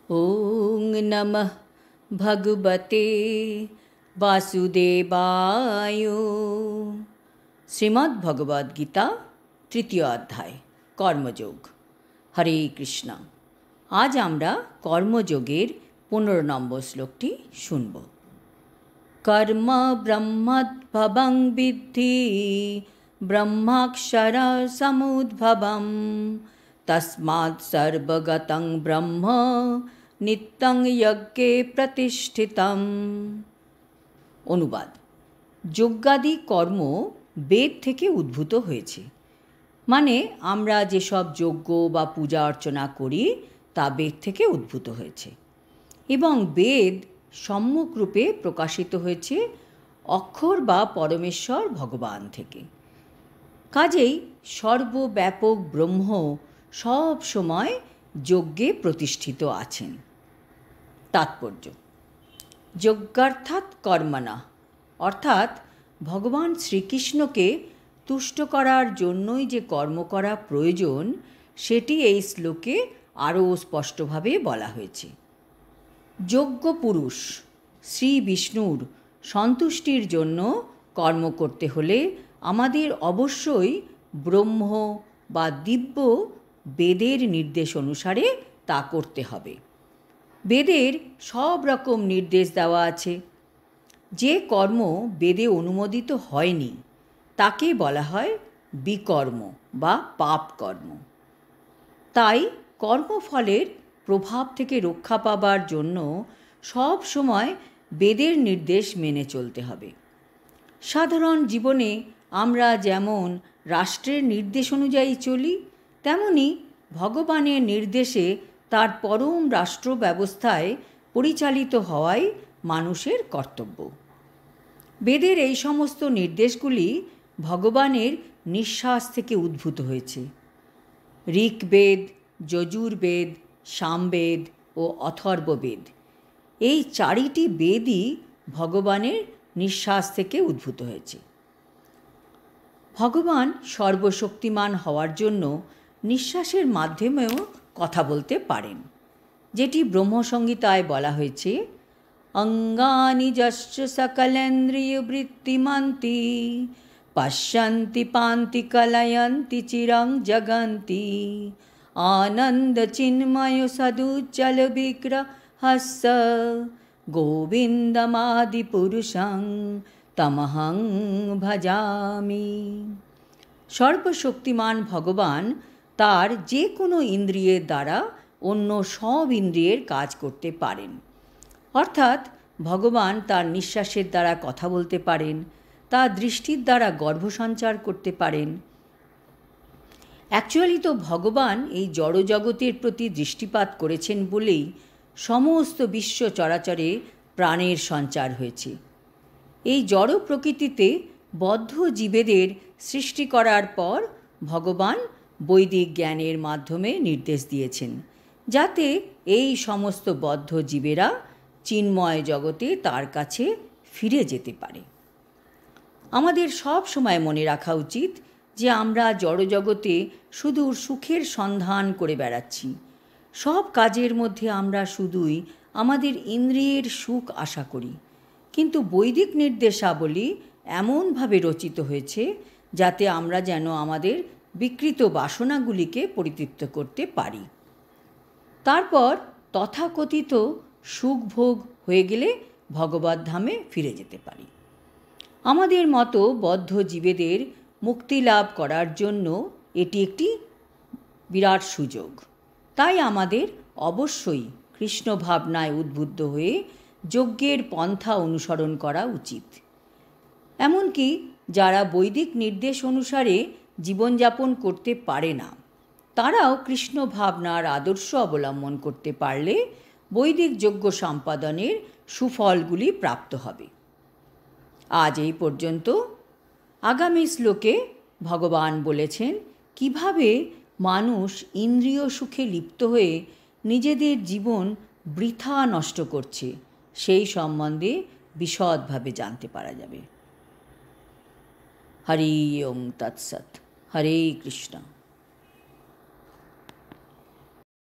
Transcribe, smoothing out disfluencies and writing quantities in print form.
ওং নমঃ ভগবতে বাসুদেবায়। শ্রীমদ্ ভগবদ্গীতা তৃতীয় অধ্যায় কর্মযোগ। হরে কৃষ্ণ। আজ আমরা কর্মযোগের 15 নম্বর শ্লোকটি শুনব। কর্ম ব্রহ্মোদ্ভবং বিদ্ধি ব্রহ্মাক্ষর সমুদ্ভবম তস্মাৎ সর্বগতং ব্রহ্ম নিত্যং যজ্ঞে প্রতিষ্ঠিতম। অনুবাদ: যজ্ঞাদি কর্ম বেদ থেকে উদ্ভূত হয়েছে। মানে আমরা যেসব যজ্ঞ বা পূজা অর্চনা করি তা বেদ থেকে উদ্ভূত হয়েছে এবং বেদ সম্যকরূপে প্রকাশিত হয়েছে অক্ষর বা পরমেশ্বর ভগবান থেকে। কাজেই সর্বব্যাপক ব্রহ্ম সব সময় যজ্ঞে প্রতিষ্ঠিত আছেন। তাৎপর্য: যজ্ঞার্থাৎ কর্মণা, অর্থাৎ ভগবান শ্রীকৃষ্ণকে তুষ্ট করার জন্যই যে কর্ম করা প্রয়োজন সেটি এই শ্লোকে আরও স্পষ্টভাবে বলা হয়েছে। যজ্ঞ পুরুষ শ্রী বিষ্ণুর সন্তুষ্টির জন্য কর্ম করতে হলে আমাদের অবশ্যই ব্রহ্ম বা দিব্য বেদের নির্দেশ অনুসারে তা করতে হবে। বেদের সব রকম নির্দেশ দেওয়া আছে। যে কর্ম বেদে অনুমোদিত হয়নি তাকে বলা হয় বিকর্ম বা পাপ কর্ম। তাই কর্মফলের প্রভাব থেকে রক্ষা পাবার জন্য সব সময় বেদের নির্দেশ মেনে চলতে হবে। সাধারণ জীবনে আমরা যেমন রাষ্ট্রের নির্দেশ অনুযায়ী চলি, তেমনি ভগবানের নির্দেশে তার পরম রাষ্ট্র ব্যবস্থায় পরিচালিত হওয়াই মানুষের কর্তব্য। বেদের এই সমস্ত নির্দেশগুলি ভগবানের নিঃশ্বাস থেকে উদ্ভূত হয়েছে। ঋগ্বেদ, যজুর্বেদ, সামবেদ ও অথর্ববেদ, এই 4টি বেদই ভগবানের নিঃশ্বাস থেকে উদ্ভূত হয়েছে। ভগবান সর্বশক্তিমান হওয়ার জন্য নিঃশ্বাসের মাধ্যমেও কথা বলতে পারেন, যেটি ব্রহ্মসংহিতায় বলা হয়েছে, অঙ্গানি যশ্চ সকলেন্দ্রিয়বৃত্তিমন্তি পশ্যন্তি পান্তি কলয়ন্তি চিরং জগন্তি আনন্দ চিন্ময় সদুজ্জ্বল বিগ্রহস্য গোবিন্দমাদি পুরুষং তমহং ভজামি। সর্বশক্তিমান ভগবান তার যে কোনো ইন্দ্রিয়ের দ্বারা অন্য সব ইন্দ্রিয়ের কাজ করতে পারেন। অর্থাৎ ভগবান তার নিঃশ্বাসের দ্বারা কথা বলতে পারেন, তার দৃষ্টির দ্বারা গর্ভসঞ্চার করতে পারেন। অ্যাকচুয়ালি তো ভগবান এই জড়জগতের প্রতি দৃষ্টিপাত করেছেন বলেই সমস্ত বিশ্ব চরাচরে প্রাণের সঞ্চার হয়েছে। এই জড় প্রকৃতিতে বদ্ধ জীবেদের সৃষ্টি করার পর ভগবান বৈদিক জ্ঞানের মাধ্যমে নির্দেশ দিয়েছেন, যাতে এই সমস্ত বদ্ধ জীবেরা চিন্ময় জগতে তার কাছে ফিরে যেতে পারে। আমাদের সব সময় মনে রাখা উচিত যে আমরা জড়জগতে শুধু সুখের সন্ধান করে বেড়াচ্ছি। সব কাজের মধ্যে আমরা শুধুই আমাদের ইন্দ্রিয়ের সুখ আশা করি, কিন্তু বৈদিক নির্দেশাবলী এমনভাবে রচিত হয়েছে যাতে আমরা যেন আমাদের বিকৃত বাসনাগুলিকে পরিতৃপ্ত করতে পারি। তারপর তথাকথিত সুখভোগ হয়ে গেলে ভগবত ধামে ফিরে যেতে পারি। আমাদের মতো বদ্ধ জীবেদের মুক্তি লাভ করার জন্য এটি একটি বিরাট সুযোগ। তাই আমাদের অবশ্যই কৃষ্ণ ভাবনায় উদ্বুদ্ধ হয়ে যজ্ঞের পন্থা অনুসরণ করা উচিত। এমনকি যারা বৈদিক নির্দেশ অনুসারে জীবনযাপন করতে পারে না, তারাও কৃষ্ণ ভাবনার আদর্শ অবলম্বন করতে পারলে বৈদিক যজ্ঞ সম্পাদনের সুফলগুলি প্রাপ্ত হবে। আজ এই পর্যন্ত। আগামী শ্লোকে ভগবান বলেছেন কিভাবে মানুষ ইন্দ্রিয় সুখে লিপ্ত হয়ে নিজেদের জীবন বৃথা নষ্ট করছে, সেই সম্বন্ধে বিশদভাবে জানতে পারা যাবে। হরি ওম তৎসৎ। হরে কৃষ্ণ।